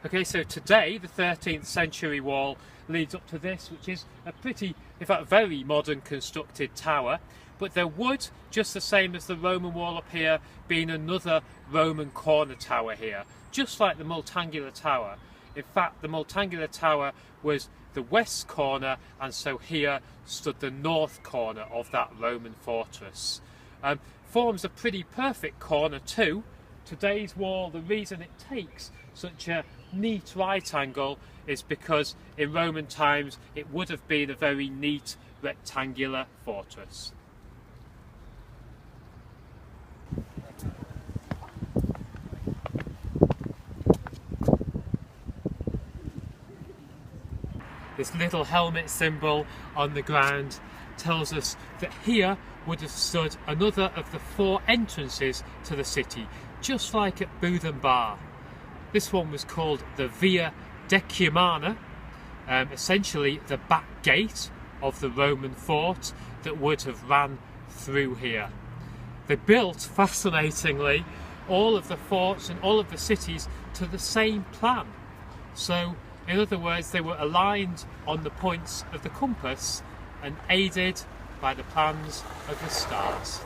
Okay, so today the 13th century wall leads up to this, which is a pretty, in fact very modern constructed tower. But there would, just the same as the Roman wall up here, been another Roman corner tower here, just like the Multangular Tower. In fact, the Multangular Tower was the west corner, and so here stood the north corner of that Roman fortress. Forms a pretty perfect corner too. Today's wall, the reason it takes such a neat right angle is because in Roman times it would have been a very neat rectangular fortress. This little helmet symbol on the ground tells us that here would have stood another of the 4 entrances to the city, just like at Boothen Bar. This one was called the Via Decumana, essentially the back gate of the Roman fort that would have ran through here. They built, fascinatingly, all of the forts and all of the cities to the same plan. So, in other words, they were aligned on the points of the compass and aided by the plans of the stars.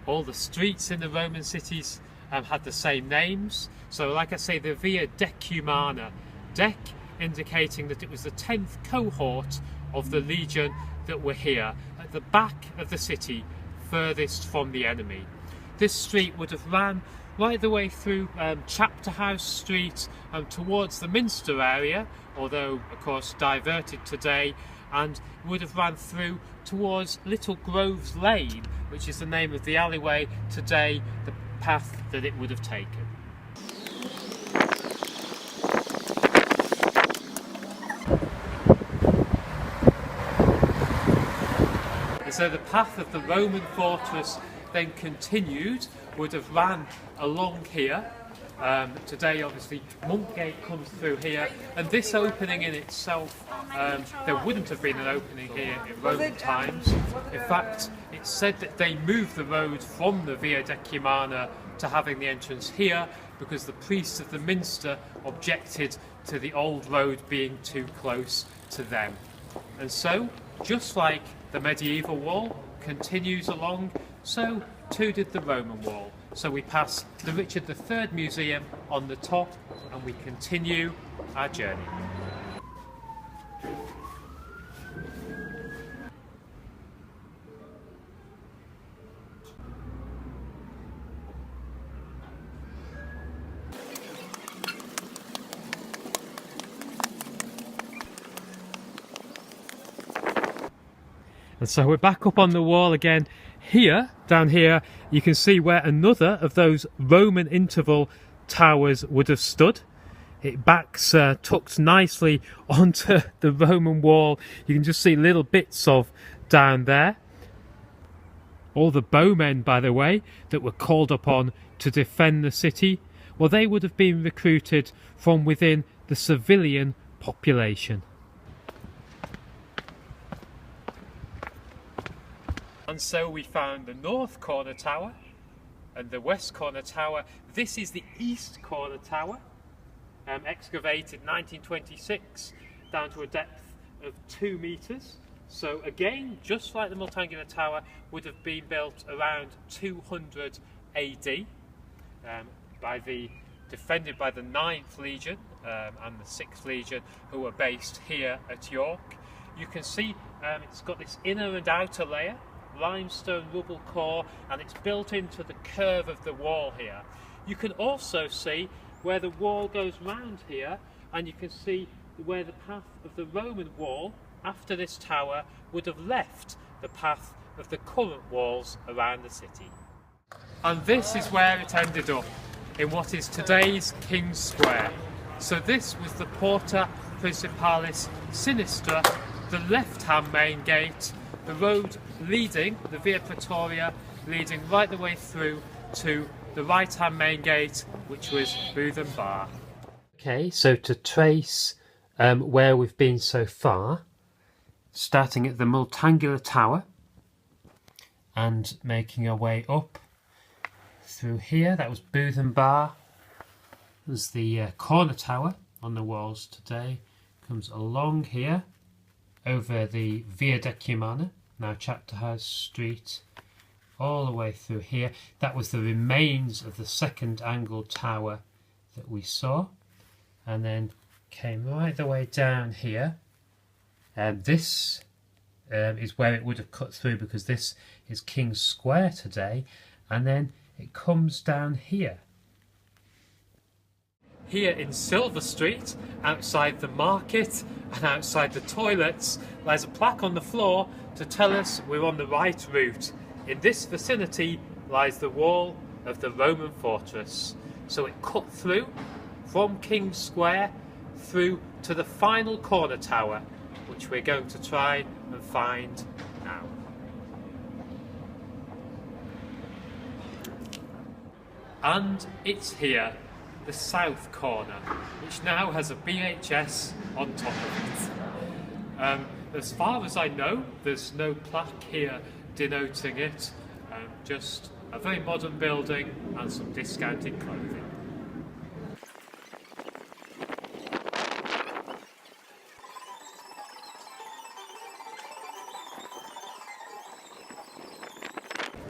All the streets in the Roman cities had the same names. So like I say, the Via Decumana, Dec indicating that it was the 10th cohort of the legion that were here, at the back of the city, furthest from the enemy. This street would have ran right the way through Chapter House Street towards the Minster area, although of course diverted today, and would have ran through towards Little Groves Lane, which is the name of the alleyway today, the path that it would have taken. And so the path of the Roman fortress then continued, would have ran along here. Today obviously Monkgate comes through here, and this opening in itself, there wouldn't have been an opening here in Roman times. In fact, it's said that they moved the road from the Via Decumana to having the entrance here because the priests of the Minster objected to the old road being too close to them. And so, just like the medieval wall continues along, so too did the Roman wall. So we pass the Richard III Museum on the top and we continue our journey. And so we're back up on the wall again. Here, down here, you can see where another of those Roman interval towers would have stood. It backs tucked nicely onto the Roman wall. You can just see little bits of down there. All the bowmen, by the way, that were called upon to defend the city, well, they would have been recruited from within the civilian population. And so we found the north corner tower and the west corner tower. This is the east corner tower, excavated 1926 down to a depth of 2 meters. So again, just like the Multangular Tower, would have been built around 200 AD, defended by the 9th Legion and the 6th Legion, who were based here at York. You can see it's got this inner and outer layer, limestone rubble core, and it's built into the curve of the wall here. You can also see where the wall goes round here, and you can see where the path of the Roman wall after this tower would have left the path of the current walls around the city. And this is where it ended up, in what is today's King's Square. So this was the Porta Principalis Sinistra, the left-hand main gate, the road leading, the Via Praetoria, leading right the way through to the right-hand main gate, which was Boothen Bar. Okay, so to trace where we've been so far, starting at the Multangular Tower and making our way up through here, that was Boothen Bar, There's the corner tower on the walls today. Comes along here over the Via Decumana, now Chapter House Street, all the way through here. That was the remains of the second angled tower that we saw, and then came right the way down here. And this is where it would have cut through, because this is King's Square today, and then it comes down here. Here in Silver Street, outside the market and outside the toilets, lies a plaque on the floor to tell us we're on the right route. In this vicinity lies the wall of the Roman fortress. So it cut through from King's Square through to the final corner tower, which we're going to try and find now. And it's here, the south corner, which now has a BHS on top of it. As far as I know, there's no plaque here denoting it, just a very modern building and some discounted clothing.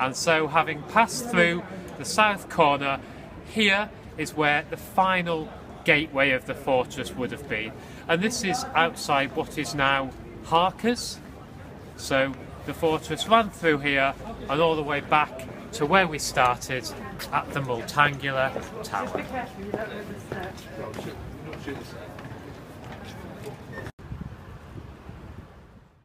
And so, having passed through the south corner, here is where the final gateway of the fortress would have been. And this is outside what is now Harker's. So the fortress ran through here and all the way back to where we started at the Multangular Tower.